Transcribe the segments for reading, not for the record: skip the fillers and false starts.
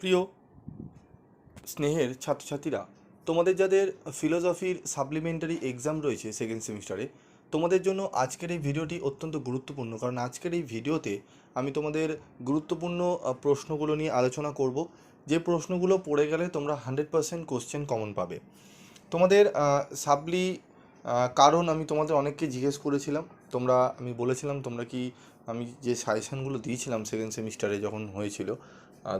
প্রিয় স্নেহের ছাত্রছাত্রীরা, তোমাদের যাদের ফিলোসফির সাপ্লিমেন্টারি এক্সাম রয়েছে সেকেন্ড সেমিস্টারে, তোমাদের জন্য আজকের এই ভিডিওটি অত্যন্ত গুরুত্বপূর্ণ। কারণ আজকের এই ভিডিওতে আমি তোমাদের গুরুত্বপূর্ণ প্রশ্নগুলো নিয়ে আলোচনা করব, যে প্রশ্নগুলো পড়ে গেলে তোমরা 100% কোশ্চেন কমন পাবে। তোমাদের সাপ্লি কারণ আমি তোমাদের অনেককে জিজ্ঞেস করেছিলাম, আমি বলেছিলাম তোমরা কি, আমি যে সাজেশানগুলো দিয়েছিলাম সেকেন্ড সেমিস্টারে যখন হয়েছিল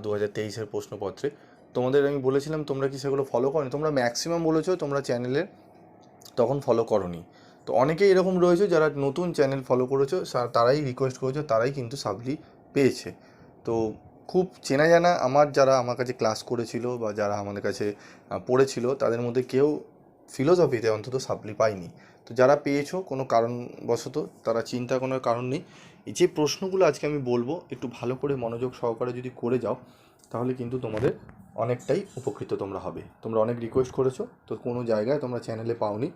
2023-এর প্রশ্নপত্রে, তোমাদের আমি বলেছিলাম তোমরা কি সেগুলো ফলো করনি। তোমরা ম্যাক্সিমাম বলেছো তোমরা চ্যানেলে তখন ফলো করোনি। তো অনেকেই এরকম রয়েছে যারা নতুন চ্যানেল ফলো করেছো, তারাই রিকোয়েস্ট করেছো, তারাই কিন্তু সাপ্লি পেয়েছে। তো খুব চেনা জানা যারা আমার কাছে ক্লাস করেছিল বা যারা আমাদের কাছে পড়েছিল, তাদের মধ্যে কেউ ফিলোসফিতে অন্তত সাপ্লি পায়নি। তো যারা পেয়েছো কোনো কারণবশত, তারা চিন্তা কোনো কারণ নেই। এই যে প্রশ্নগুলো আজকে আমি বলবো, একটু ভালো করে মনোযোগ সহকারে যদি করে যাও, তাহলে কিন্তু তোমাদের অনেকটাই উপকৃত তোমরা হবে। তোমরা অনেক রিকোয়েস্ট করেছো, তো কোনো জায়গায় তোমরা চ্যানেলে পাওনি।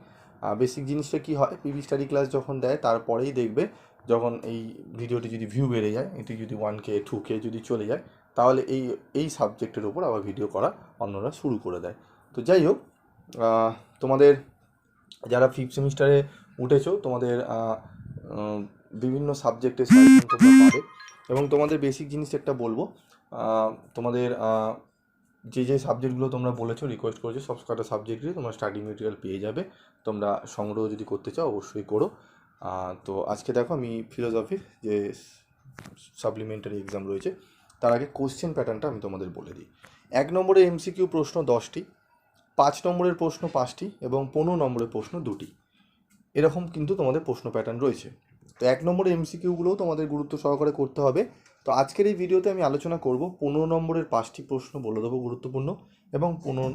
বেসিক জিনিসটা কি হয়, পিভি স্টাডি ক্লাস যখন দেয় তারপরেই দেখবে, যখন এই ভিডিওটি যদি ভিউ বেড়ে যায়, এটি যদি 1K 2K যদি চলে যায়, তাহলে এই সাবজেক্টের উপর আবার ভিডিও করা অন্যরা শুরু করে দেয়। তো যাই হোক, তোমাদের যারা ফিফথ সেমিস্টারে উঠেছো, তোমাদের বিভিন্ন সাবজেক্টের সাজেশন তোমরা পাবে। এবং তোমাদের বেসিক জিনিস একটা বলবো, তোমাদের যে সাবজেক্টগুলো তোমরা বলেছো, রিকোয়েস্ট করেছো, সব কটা সাবজেক্টই তোমরা স্টাডি মেটেরিয়াল পেয়ে যাবে। তোমরা সংগ্রহ যদি করতে চাও অবশ্যই করো। তো আজকে দেখো, আমি ফিলোসফির যে সাপ্লিমেন্টারি এক্সাম রয়েছে তার আগে কোশ্চেন প্যাটার্নটা আমি তোমাদের বলে দিই। 1 নম্বরের এমসিকিউ প্রশ্ন 10টি, 5 নম্বরের প্রশ্ন 5টি এবং 15 নম্বরের প্রশ্ন 2টি। এরকম কিন্তু তোমাদের প্রশ্ন প্যাটার্ন রয়েছে। তো 1 নম্বরের এমসিকিউগুলোও তোমাদের গুরুত্ব সহকারে করতে হবে। তো আজকের এই ভিডিওতে আমি আলোচনা করব 15 নম্বরের 5টি প্রশ্ন বলে দেবো গুরুত্বপূর্ণ, এবং 15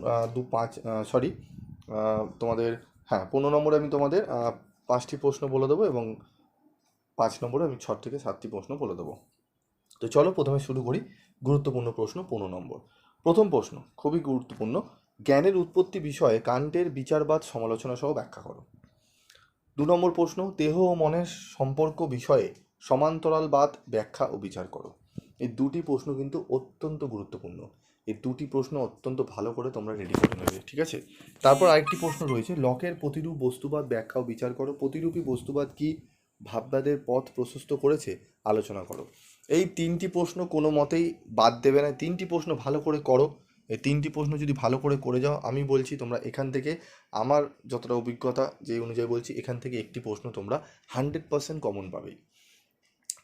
নম্বরে আমি তোমাদের 5টি প্রশ্ন বলে দেবো, এবং 5 নম্বরে আমি 6 থেকে 7টি প্রশ্ন বলে দেবো। তো চলো প্রথমে শুরু করি। গুরুত্বপূর্ণ প্রশ্ন 15 নম্বর। প্রথম প্রশ্ন খুবই গুরুত্বপূর্ণ। জ্ঞানের উৎপত্তি বিষয়ে কান্টের বিচারবাদ সমালোচনা সহ ব্যাখ্যা করো। 2 নম্বর প্রশ্ন, দেহ ও মনের সম্পর্ক বিষয়ে সমান্তরালবাদ ব্যাখ্যা ও বিচার করো। এই দুটি প্রশ্ন কিন্তু অত্যন্ত গুরুত্বপূর্ণ। এই দুটি প্রশ্ন অত্যন্ত ভালো করে তোমরা রেডি করে নেবে, ঠিক আছে? তারপর আরেকটি প্রশ্ন রয়েছে, লকের প্রতিরূপ বস্তুবাদ ব্যাখ্যা ও বিচার করো। প্রতিরূপী বস্তুবাদ কি ভাববাদের পথ প্রশস্ত করেছে, আলোচনা করো। এই 3টি প্রশ্ন কোনো মতেই বাদ দেবে না। 3টি প্রশ্ন ভালো করে করো। এই 3টি প্রশ্ন যদি ভালো করে করে যাও, আমি বলছি তোমরা এখান থেকে, আমার যতটা অভিজ্ঞতা যে অনুযায়ী বলছি, এখান থেকে একটি প্রশ্ন তোমরা 100% কমন পাবেই।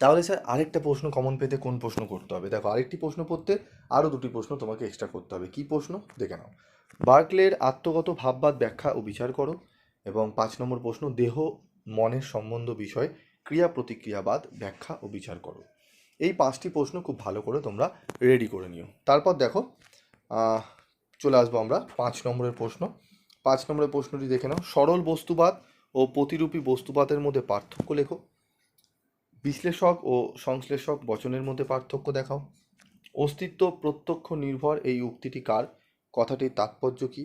তাহলে স্যার আরেকটা প্রশ্ন কমন পেতে কোন প্রশ্ন করতে হবে? দেখো, আরেকটি প্রশ্ন পড়তে আরও 2টি প্রশ্ন তোমাকে এক্সট্রা করতে হবে। কি প্রশ্ন দেখে নাও। বার্কলের আত্মগত ভাববাদ ব্যাখ্যা ও বিচার করো। এবং 5 নম্বর প্রশ্ন, দেহ মনের সম্বন্ধ বিষয়ে ক্রিয়া প্রতিক্রিয়াবাদ ব্যাখ্যা ও বিচার করো। এই 5টি প্রশ্ন খুব ভালো করে তোমরা রেডি করে নিও। তারপর দেখো, চলে আসবো আমরা 5 নম্বরের প্রশ্ন। 5 নম্বরের প্রশ্নটি দেখে নাও। সরল বস্তুবাদ ও প্রতিরূপী বস্তুবাদের মধ্যে পার্থক্য লেখো। বিশ্লেষক ও সংশ্লেষক বচনের মধ্যে পার্থক্য দেখাও। অস্তিত্ব প্রত্যক্ষ নির্ভর এই উক্তিটি কার? কথাটির তাৎপর্য কী?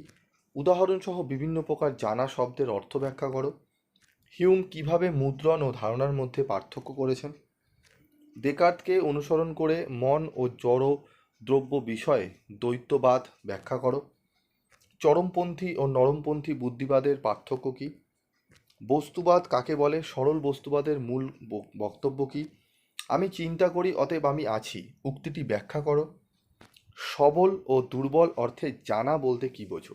উদাহরণসহ বিভিন্ন প্রকার জানা শব্দের অর্থ ব্যাখ্যা করো। হিউম কিভাবে মুদ্রণ ও ধারণার মধ্যে পার্থক্য করেছেন? ডেকার্তকে অনুসরণ করে মন ও জড় দ্রব্য বিষয়ে দ্বৈতবাদ ব্যাখ্যা করো। চরমপন্থী ও নরমপন্থী বুদ্ধিবাদের পার্থক্য কী? বস্তুবাদ কাকে বলে? সরল বস্তুবাদের মূল বক্তব্য কী? আমি চিন্তা করি অতএব আমি আছি উক্তিটি ব্যাখ্যা করো। সবল ও দুর্বল অর্থে জানা বলতে কী বোঝো?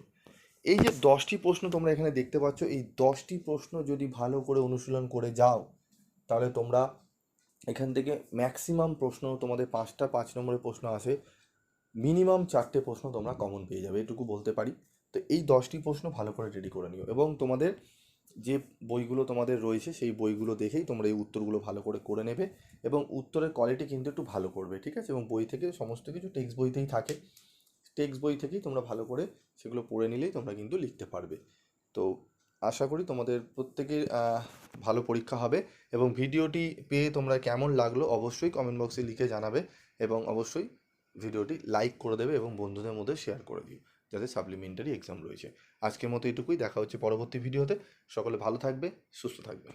এই যে 10টি প্রশ্ন তোমরা এখানে দেখতে পাচ্ছ, এই 10টি প্রশ্ন যদি ভালো করে অনুশীলন করে যাও, তাহলে তোমরা এখান থেকে ম্যাক্সিমাম প্রশ্ন, তোমাদের 5টা 5 নম্বরের প্রশ্ন আসে, মিনিমাম 4টে প্রশ্ন তোমরা কমন পেয়ে যাবে, এটুকু বলতে পারি। তো এই 10টি প্রশ্ন ভালো করে রেডি করে নিও, এবং তোমাদের যে বইগুলো তোমাদের রয়েছে সেই বইগুলো দেখেই তোমরা এই উত্তরগুলো ভালো করে করে নেবে, এবং উত্তরের কোয়ালিটি কিন্তু একটু ভালো করবে, ঠিক আছে? এবং বই থেকে সমস্ত কিছু টেক্সট বইতেই থাকে, টেক্সট বই থেকেই তোমরা ভালো করে সেগুলো পড়ে নিলেই তোমরা কিন্তু লিখতে পারবে। তো আশা করি তোমাদের প্রত্যেকের ভালো পরীক্ষা হবে। এবং ভিডিওটি পেয়ে তোমরা কেমন লাগলো অবশ্যই কমেন্ট বক্সে লিখে জানাবে, এবং অবশ্যই ভিডিওটি লাইক করে দেবে এবং বন্ধুদের মধ্যে শেয়ার করে দিও যাদের সাপ্লিমেন্টারি এক্সাম রয়েছে। আজকের মতো এটুকুই, দেখা হচ্ছে পরবর্তী ভিডিওতে। সকলে ভালো থাকবে, সুস্থ থাকবে।